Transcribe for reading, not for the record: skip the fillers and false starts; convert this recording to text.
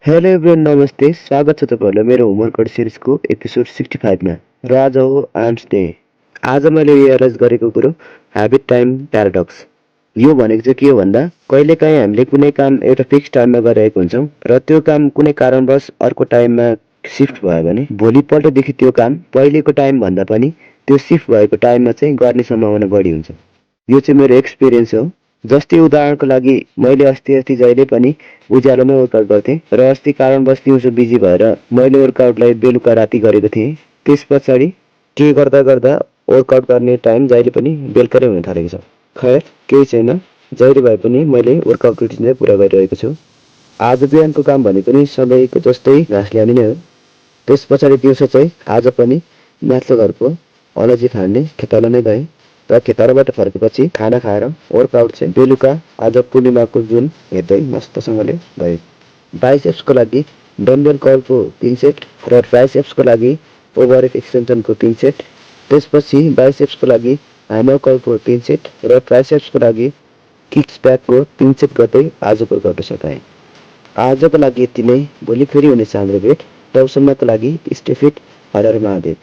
Hello everyone नमस्ते स्वागत छ तपाईँहरूलाई मेरो होमवर्क सिरिजको एपिसोड 65 मा र आज हो आर्म्स डे। आज मैले रियलाइज गरेको कुरो ह्याबिट टाइम प्याराडक्स। यो भनेको चाहिँ के हो भन्दा कहिलेकाहीँ हामीले कुनै काम एउटा फिक्स टाइममा गरिरहेको हुन्छौँ र त्यो काम कुनै कारणवश अर्को टाइममा सिफ्ट भयो भने भोलिपल्टदेखि त्यो काम पहिलेको टाइम भन्दा पनि त्यो सिफ्ट भएको टाइममा चाहिँ गर्ने सम्भावना बढी हुन्छ। यो चाहिँ मेरो एक्सपिरियन्स हो। जस्तै उदाहरणको लागि मैले अस्ति जहिले पनि उज्यालोमै वर्कआउट गर्थेँ र अस्ति कारणवश दिउँसो बिजी भएर मैले वर्कआउटलाई बेलुका राति गरेको थिएँ। त्यस पछाडि के गर्दा गर्दा वर्कआउट गर्ने टाइम जहिले पनि बेलुकै हुन थालेको छ। खैर केही छैन, जहिले भए पनि मैले वर्कआउट रुटिन चाहिँ पुरा गरिरहेको छु। आज बिहानको काम भनेको नि सधैँको जस्तै घाँस ल्याउने नै हो। त्यस पछाडि दिउँसो चाहिँ आज पनि माथिल्लो घरको अलैँची फाड्ने खेताला नै गएँ र खेतालाबाट फर्केपछि खाना खाएर वर्कआउट चाहिँ बेलुका आज पूर्णिमाको जुन हेर्दै मस्तसँगले भयो। बाइसेप्सको लागि डम्बल कर्लको 3 सेट र ट्राइसेप्सको लागि ओभरहेड एक्सटेन्सनको 3 सेट, त्यसपछि बाइसेप्सको लागि ह्यामर कर्लको 3 सेट र ट्राइसेप्सको लागि किक्स ब्याकको 3 सेट गर्दै आजको वर्कआउट सकाएँ। आजको लागि यति नै। भोलि फेरि हुनेछ हाम्रो भेट। तबसम्मको लागि स्टे फिट। हर हर महादेव।